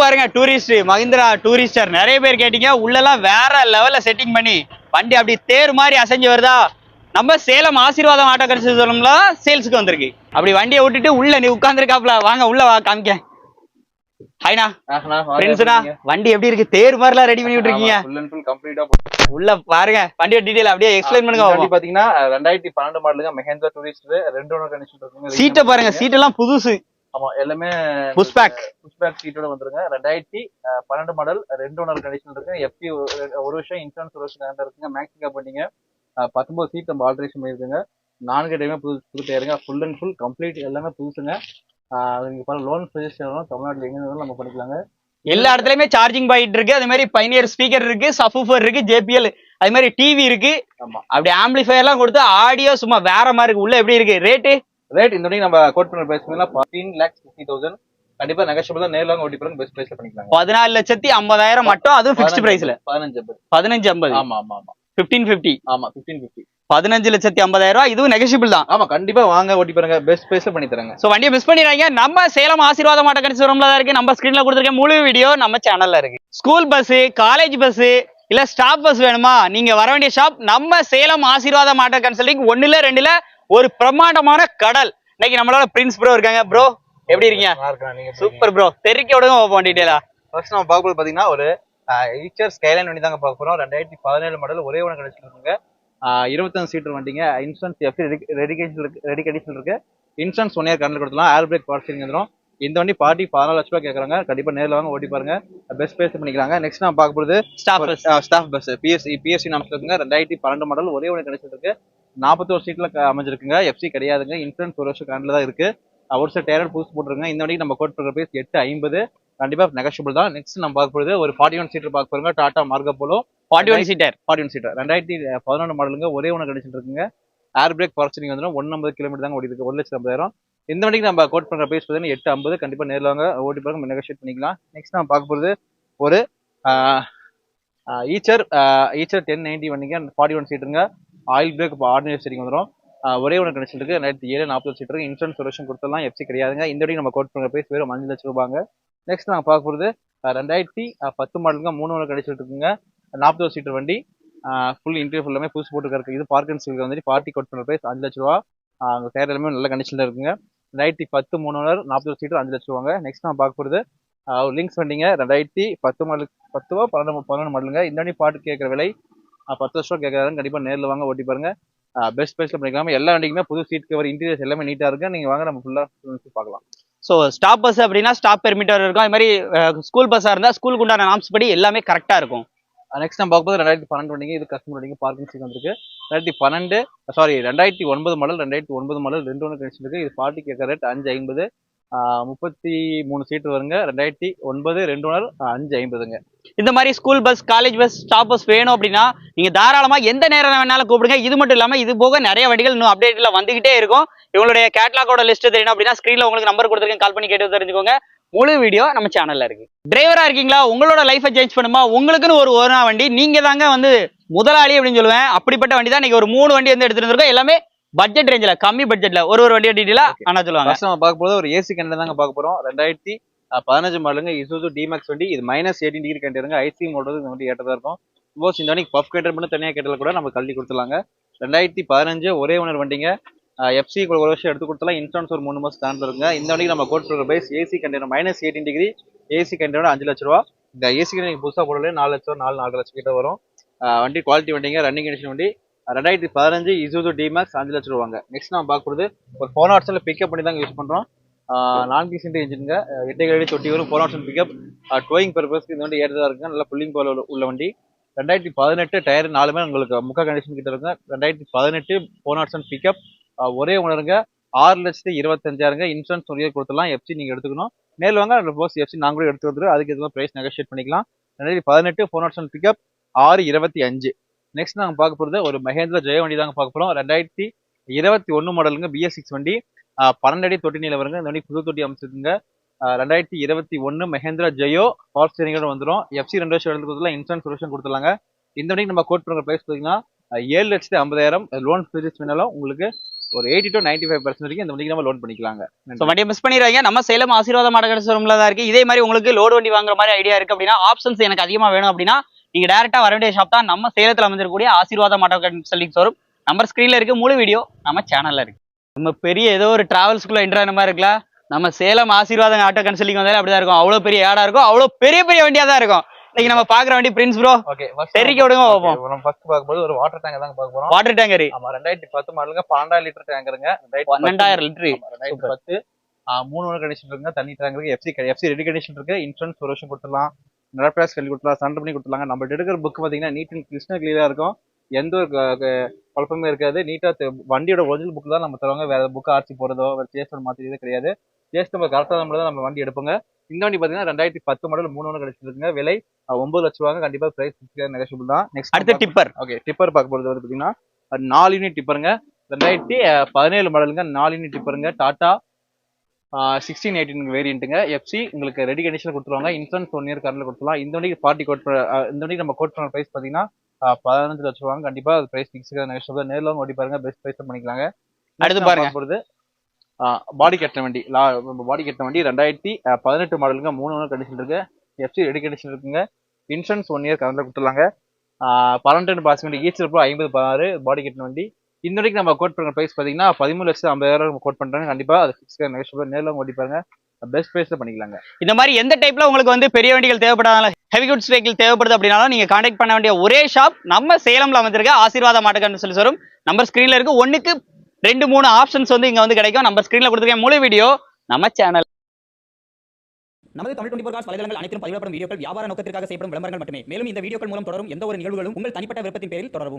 பாருங்க tourist Mahindra Tourister நிறைய பேர் கேட்டீங்க. உள்ளெல்லாம் வேற லெவல்ல செட்டிங் பண்ணி வண்டி அப்படி தேர் மாதிரி அசைஞ்சு வருதா. நம்ம சேலம் ஆசீர்வாதம் ஆட்டோ கன்சல்டன்ட்ல சேல்ஸுக்கு வந்திருக்கு. அப்படி வண்டியை விட்டுட்டு உள்ள நீ உட்கார்ந்துருக்காப்ல. வாங்க உள்ள வா காமிக்க. ஹாய்னா ஃப்ரெண்ட்ஸ்னா வண்டி எப்படி இருக்கு? தேர் மாதிரிலாம் ரெடி பண்ணி விட்டுருக்கீங்க. உள்ள பாருங்க வண்டியோட டீடைல் அப்படியே எக்ஸ்பிளைன் பண்ணுங்க. வண்டி பாத்தீங்கன்னா 2012 மாடலுங்க மஹேந்திரா டூரிஸ்ட் 2 ஓனர் கண்டிஷன் இருக்குங்க. சீட்டை பாருங்க, சீட் எல்லாம் புதுசு. ஆமா எல்லாமே புஷ் பேக் சீட்டோட வந்துருங்க. 2012 மாடல் 2 ஓனர் கண்டிஷன் இருக்கு. எஃப்டி ஒரு வருஷம் இன்சூரன்ஸ் ஒரு வருஷம் கரண்ட் இருக்குங்க. மேக்ஸிகா பண்ணீங்க 19 சீட் நம்ம ஆல்ட்ரேஷன் பண்ணிருக்குங்க. 4 டைமே புது டயருங்க. ஃபுல் அண்ட் ஃபுல் கம்ப்ளீட் எல்லாமே புதுசுங்க. நீங்க பாருங்க லோன் ரெஜிஸ்டர் தமிழ்நாட்டில் எங்க இருந்தாலும் நம்ம பண்ணிக்கலாங்க. எல்லா இடத்துலயுமே சார்ஜிங் பாயிண்ட் இருக்கு. அதே மாதிரி பைனியர் ஸ்பீக்கர் இருக்கு, சப்வூஃபர் இருக்கு, ஜேபிஎல் அதே மாதிரி டிவி இருக்கு. அப்படி ஆம்பிளிஃபையர் எல்லாம் கொடுத்து ஆடியோ சும்மா வேற மாதிரி இருக்கு. உள்ள எப்படி இருக்கு? ரேட் இந்த நம்ம கோட் பண்ண பிரைஸ் 14,50,000. கண்டிப்பா நெகோஷியபிள் தான். நேர்ல ஓட்டி போறோம் பெஸ்ட் பிரைஸ்ல பண்ணிக்கலாம். 14,50,000 மட்டும், அதுவும் ஃபிக்ஸ்ட் பிரைஸ்ல 15,50. ஆமா ஆமா ஆமா 1550. ஆமா 1550. 15,50,000. இதுவும் நெகோஷியபிள் தான். ஆமா கண்டிப்பா வாங்க ஓட்டி பாருங்க, பெஸ்ட் பிரைஸ்ல பண்ணி தரங்க. சோ வண்டியை மிஸ் பண்ணிடுறாங்க. நம்ம சேலம் ஆசீர்வாதம் ஆட்டோ கன்சல்டன்ட்ல தான் இருக்கு. நம்ம ஸ்கிரீன்ல கொடுத்திருக்க முழு வீடியோ நம்ம சேனல்ல இருக்கு. ஸ்கூல் பஸ், காலேஜ் பஸ் இல்ல ஸ்டாப் பஸ் வேணுமா? நீங்க வர வேண்டிய ஷாப் நம்ம சேலம் ஆசீர்வாதம் ஆட்டோ கன்சல்டிங். 1ல 2ல ஒரு பிரம்மாண்டமான கடல். இன்னைக்கு நம்மளோட பிரின்ஸ் ப்ரோ இருக்காங்க. ப்ரோ எப்படி இருக்கீங்க? Super bro. தெரிக்க விடுங்க ஓபன் டீடைலா. ஃபர்ஸ்ட் நம்ம பார்க்கும்போது பாத்தீங்கன்னா ஒரு ஈச்சர் ஸ்கைலைன் வண்டி தாங்க பார்க்க போறோம். 2017 மாடல் ஒரே ஒன்று கிடைச்சிருக்குங்க. 25 சீட்டர் வண்டிங்க. இன்சூரன்ஸ் எஃப்டி ரெடி கண்டிஷன் இருக்கு. இன்சூரன்ஸ் 1 இயர் கரண்ட் கொடுத்துலாம். ஏர் பிரேக் பவர் ஸ்டீரிங் வந்துடும். இந்த வண்டி பார்ட்டி 14 லட்ச ரூபாய் கேட்கறாங்க. கண்டிப்பா நேரில் வாங்க ஓட்டி பாருங்க, பெஸ்ட் பிரைஸ் பண்ணிக்கிறாங்க. நெக்ஸ்ட் நம்ம பார்க்க போறது ஸ்டாஃப் பஸ் பிஎஸ்சி நாம இருக்குங்க. 2012 மாடல் ஒரே ஒன்று கிடைச்சிருக்கு. 41 சீட்ல அமைஞ்சிருக்குங்க. எஃப்சி கிடையாதுங்க. இன்சூரன்ஸ் ஒரு வருஷம் கரண்ட்ல தான் இருக்கு. ஒரு சில டயர் புதுசு போட்டுருங்க. இந்த வண்டிக்கு நம்ம கோட் பண்ற பிரைஸ் 850. கண்டிப்பா நெகோஷியபிள் தான். நெக்ஸ்ட் நம்ம பார்க்க போறது ஒரு 41 சீட்டர் பார்க்க போறோங்க. டாடா மார்கோ போலோ 41 சீட்டர் 2011 மாடலுங்க. ஒரே ஒன்று கிடைச்சிட்டு இருக்குங்க. ஏர் பிரேக் பவர் ஸ்டீரிங் வந்துடும். 150 கிலோமீட்டர் தாங்க ஓடி இருக்கு. 1,50,000. இந்த வண்டிக்கு நம்ம கோட் பண்ற பிரைஸ் பார்த்தீங்கன்னா 850. கண்டிப்பா நேரில் வாங்க ஓட்டி பாருங்க, நெகோஷியேட் பண்ணிக்கலாம். நெக்ஸ்ட் நம்ம பார்க்க போறது ஒரு ஈச்சர் 1090 வண்டிங்க. 41 சீட்டுங்க. ஆயில் பிரேக் ஆர்டினரி ஸ்டீரிங் வந்துடும். ஒரே ஒன்று கண்டிஷன் இருக்கு. 2007 40 சீட்டர். இன்சூரன்ஸ் ஒரு வருஷம் கொடுத்துடலாம். எஃப்சி கிடையாதுங்க. இந்த வரைக்கும் நம்ம கோட் பண்ணுற பிரைஸ் வெறும் 5 லட்சம் ரூபாங்க. நெக்ஸ்ட் நாங்கள் பார்க்க போகிறது 2010 மாடலுங்க. 3 ஒன்று கடிச்சிட்டு இருக்குங்க. 40 சீட்டர் வண்டி. ஃபுல் இன்டீரியர் ஃபுல்லாமே புதுசு போட்டுருக்கு. இது பார்க்கிங் சீல் வந்து பார்ட்டி கோட் பண்ணுற பிரைஸ் 5 லட்ச ரூபா. அங்கே டயர் எல்லாமே நல்ல கண்டிஷனில் இருக்குங்க. 2010 3 ஓனர் 40 சீட்டர் 5 லட்ச ரூபாங்க. நெக்ஸ்ட் நான் பார்க்க போகிறது லிங்க்ஸ் வண்டிங்க. 2010 மாடல் 11 மாடலுங்க. இந்த வண்டி பாட்டு கேட்குற விலை 10 லட்ச ரூபா கேட்குறாங்க. கண்டிப்பாக நேரில் வாங்க ஓட்டி பாருங்க, பெஸ்ட் பிரைஸ்ல பண்ணிக்கலாம். எல்லா வண்டிக்குமே புது சீட் கவர் இன்டீரியர்ஸ் எல்லாமே நீட்டா இருக்கு. நீங்க வாங்க நம்ம ஃபுல்லா பார்க்கலாம். ஸோ ஸ்டாப் பஸ் அப்படின்னா ஸ்டாப் பெர்மிட்டர் இருக்கும். அது மாதிரி ஸ்கூல் பஸ்ஸாக இருந்தால் ஸ்கூலுக்கு உண்டான நாம்ஸ் படி எல்லாமே கரெக்டாக இருக்கும். நெக்ஸ்ட் நம்ம பார்க்கும்போது 2012 வண்டிங்க. இது கஸ்டமர் வண்டிங்க. பார்க்கிங் சீட் வந்துருக்கு. 2009 மாடல் 2009 மாடல் 2 ஒன்று கழிச்சு இருக்கு. இது பார்ட்டி கேட்குற ரேட் 550. 33 சீட்டு வருங்க. 2009 2 ஓனர் 550ங்க. இந்த மாதிரி school bus, college bus, stop bus வேணும் அப்படின்னா நீங்க தாராளமா எந்த நேரம் வேணாலும் கூப்பிடுங்க. இது மட்டும் இல்லாம இது போக நிறைய வண்டிகள் இன்னும் அப்டேட்ல வந்துகிட்டே இருக்கும். இவங்களுடைய கேட்லாகோட லிஸ்ட் தெரியணும் அப்படின்னா ஸ்கிரீன்ல உங்களுக்கு நம்பர் கொடுத்துருக்கேன், கால் பண்ணி கேட்டு தெரிஞ்சுக்கோங்க. முழு வீடியோ நம்ம சேனல்ல இருக்கு. டிரைவரா இருக்கீங்களா? உங்களோட லைஃபை சேஞ்ச் பண்ணுமா? உங்களுக்குன்னு ஒரு ஓனா வண்டி நீங்க தாங்க வந்து முதலாளி அப்படின்னு சொல்லுவேன். அப்படிப்பட்ட வண்டி தான் இன்னைக்கு ஒரு 3 வண்டி வந்து எடுத்துட்டு இருக்கோம். எல்லாமே பட்ஜெட் ரேஞ்சில, கம்மி பட்ஜெட்ல ஒரு வண்டியை டீடைலா ஆனா சொல்லுவாங்க. நம்ம பார்க்க போறது ஒரு ஏசி கண்டில தாங்க பார்க்க போறோம். 2015 மாடலுங்க. இசுசு டிமாக்ஸ் வண்டி. இது -18 டிகிரி கண்டிருங்க. ஐசி மோட்டர் இந்த வண்டி ஏற்றதா இருக்கும். சப்போஸ் இந்த வண்டிக்கு பஃப் கண்டர் மட்டும் தனியாக கேட்டல கூட நம்ம கழட்டி கொடுத்துலாங்க. 2015 ஒரே ஓனர் வண்டிங்க. எஃப்சி ஒரு வருஷம் எடுத்து கொடுத்தலாம். இன்சூரன்ஸ் ஒரு 3 மாசம் ஸ்டாண்ட் இருக்குங்க. இந்த வண்டிக்கு நம்ம கோட் பண்ணுற price AC container -18 degree AC container 5 லட்ச ரூபா. இந்த ஏசி கண்டெய்னர் புதுசாக போடல 4 லட்சம் 4.5 லட்சம் கிட்ட வரும். வண்டி குவாலிட்டி வண்டிங்க. ரன்னிங் கண்டிஷன் வண்டி. 2015 இசுசு டிமாக்ஸ் 5 லட்ச ரூபாங்க. நெக்ஸ்ட் நம்ம பார்க்குறது ஒரு 4 ஹார்ஸ்ல பிக்கப் பண்ணி தாங்க யூஸ் பண்றோம். 4 சிலிண்டர் இன்ஜினுங்க. 8 அடி தொட்டி வரும். 4 ஹார்ஸ் பிக்கப். டோயிங் பர்பஸ்க்கு இந்த வண்டி ஏற்றதா இருக்குங்க. நல்லா புல்லிங் போல உள்ள வண்டி. 2018 டயர் 4மே உங்களுக்கு முக்கா கண்டிஷன் கிட்ட இருக்குங்க. 2018 4 ஹார்ஸ் பிக்கப். ஒரே ஓனருங்க. 6,25,000. இன்சூரன்ஸ் ஒரு இயர் கொடுத்துலாம். எஃப்சி நீங்க எடுத்துக்கணும். நேரில் வாங்க. எஃப்சி நாங்க கூட எடுத்து வந்துடும். அதுக்கு எதுவும் பிரைஸ் நெகோஷியேட் பண்ணிக்கலாம். 2018 4 ஹார்ஸ் பிக்கப் 6,25. நெக்ஸ்ட் நாங்கள் பார்க்க போகிறது ஒரு மஹேந்திரா ஜெயோ வண்டி தாங்க பார்க்க போகிறோம். 2021 மாடலுங்க. BS6 வண்டி. 12 அடி தொட்டி நீளம் வருங்க. இந்த வண்டி புது தொட்டி அமைச்சிருக்குங்க. 2021 மஹேந்திரா ஜெயோ பவர் ஸ்டீரிங்கோட வந்துடும். எஃப்சி 2 வருஷம் எடுத்து கொடுத்துலாம். இன்சூரன்ஸ் ஒரு வருஷம் கொடுத்துலாங்க. இந்த வண்டிக்கு நம்ம கோட் பண்ணுற பிரைஸ் பார்த்தீங்கன்னா 7,50,000. லோன் ஃபெசிலிட்டிஸ் வேணாலும் உங்களுக்கு ஒரு 80 to 95% வரைக்கும் இந்த வண்டிக்கு நம்ம லோன் பண்ணிக்கலாங்க. ஸோ வண்டியை மிஸ் பண்ணிடுவாங்க. நம்ம சேலம் ஆசீர்வாதம் மாடகடை ஷோரூம்ல தான் இருக்கு. இதே மாதிரி உங்களுக்கு லோடு வண்டி வாங்குற மாதிரி ஐடியா இருக்கு அப்படின்னா, ஆப்ஷன்ஸ் எனக்கு அதிகமா வேணும் அப்படின்னா நீங்க டைரக்டா வர வேண்டிய ஷாப் தான் நம்ம சேலத்துல அமைஞ்சிருக்கக்கூடிய ஆசீர்வாதம் மாடகடை ஷோரூம். நம்பர் ஸ்கிரீன்ல இருக்கு, முழு வீடியோ நம்ம சேனல்ல இருக்கு. நம்ம பெரிய ஏதோ ஒரு டிராவல்ஸ்குள்ள என்ட்ரா மாதிரி இருக்குல்ல, நம்ம சேலம் ஆசீர்வாதம் ஆட்டோ கன்சல்டிங் வந்தாலே அப்படிதான் இருக்கும். அவ்வளவு பெரிய ஏடா இருக்கும், அவ்வளவு பெரிய பெரிய வண்டியா தான் இருக்கும். இன்னைக்கு நம்ம பாக்குற வண்டி பிரின்ஸ் ப்ரோ. ஓகே, தெரிவிக்க விடுங்க பார்ப்போம். நம்ம ஃபர்ஸ்ட் பார்க்கும்போது ஒரு வாட்டர் டேங்க் தான் பார்க்க போறோம். Water tanker. ஆமா, 2010 மாடலுங்க, 12,000 லிட்டர் டேங்கருங்க. 12,000 லிட்டர். 2010 3 ஓனர் கண்டிஷன் இருக்குங்க. தண்ணி டேங்க் இருக்கு, எஃப்சி ரெடி கண்டிஷன் இருக்கு. இன்சூரன்ஸ் ஒரு வருஷம் கொடுத்துடலாம், நடப்பிளாஸ் கல்வி கொடுத்துலாம், சண்டை பண்ணி கொடுத்துலாங்க. நம்ம எடுக்கிற புக் பாத்தீங்கன்னா நீட் அண்ட் கிளியரா இருக்கும். எந்த ஒரு குழப்பமே இருக்காது. நீட்டா வண்டியோட ஒரிஜினல் புக் தான் நம்ம தருவாங்க. வேற புக் ஆர்சி போறதோ வேற சேஸ்டர் மாத்திரதோ கிடையாது. சேஸ்ட் நம்ம கரெக்டா தான் நம்ம வண்டி எடுப்போங்க. இந்த வண்டி பாத்தீங்கன்னா 2010 மாடல் 3 ஓனர் கிடைச்சிருக்குங்க. விலை 9 லட்சம் ரூபாங்க. கண்டிப்பா பிரைஸ் நெகோஷியபிள் தான். நெக்ஸ்ட் அடுத்து டிப்பர். ஓகே, டிப்பர் பார்க்க போறது வந்து பாத்தீங்கன்னா 4 யூனிட் டிப்பருங்க. 2017 மாடலுங்க. 4 யூனிட் டிப்பருங்க. டாடா 1618 வேரியன்ட்டுங்க. எஃப்சி உங்களுக்கு ரெடி கண்டிஷன் கொடுத்துருவாங்க. இன்சூரன்ஸ் 1 இயர் கரண்ட்ல கொடுத்துலாம். இந்த வண்டிக்கு இந்த வண்டிக்கு நம்ம கோட் பண்ண பிரைஸ் பாத்தீங்கன்னா 15 லட்சம் ரூபாங்க. கண்டிப்பா அது பிரைஸ் பிக்ஸ் நெகோஷியபிள். நேர்ல ஓடி பாருங்க, பெஸ்ட் பிரைஸ் பண்ணிக்கலாங்க. அடுத்து பாருங்க போறது பாடி கட்டின வண்டி. பாடி கட்டின வண்டி 2018 மாடலுங்க. 3 ஓனர் கண்டிஷன் இருக்கு. எஃப்சி ரெடி கண்டிஷன் இருக்குங்க. இன்சூரன்ஸ் 1 இயர் கரண்ட்ல கொடுத்துலாங்க. 12 பாஸ் வண்டி ஈச் 50/16 பாடி கட்டின வண்டி. இந்த வரைக்கும் நம்ம கோட் பண்ற பிரைஸ் பாத்தீங்கன்னா 13,50,000 கோட் பண்றாங்க. கண்டிப்பா அது பிக்ஸ் நெகோஷியபிள். நேர்ல ஓடி பாருங்க, பெஸ்ட் பிரைஸ்ல பண்ணிக்கலாங்க. இந்த மாதிரி எந்த டைப்ல உங்களுக்கு வந்து பெரிய வண்டிகள் தேவைப்படாத ஹெவி குட்ஸ் வெஹிக்கிள் தேவைப்படுது அப்படின்னாலும் நீங்க கான்டாக்ட் பண்ண வேண்டிய ஒரே ஷாப் நம்ம சேலம்ல அமைஞ்சிருக்க ஆசீர்வாதம் மாட்டுக்கன்னு சொல்லி வரும். நம்பர் ஸ்கிரீன்ல இருக்கு. 1க்கு 2-3 ஆப்ஷன்ஸ் வந்து இங்க வந்து கிடைக்கும். நம்பர் ஸ்கிரீன்ல கொடுத்துருக்கேன். முழு வீடியோ நம்ம சேனல். நமது தமிழ் 24 காஸ் வலைதளங்கள் அனைத்தும் பதிவிடப்படும் வீடியோக்கள் வியாபார நோக்கத்திற்காக செய்யப்படும் விளம்பரங்கள் மட்டுமே. மேலும் இந்த வீடியோக்கள் மூலம் தொடரும் எந்த ஒரு நிகழ்வுகளும் உங்கள் தனிப்பட்ட விருப்பத்தின் பேரில் தொடரவும்.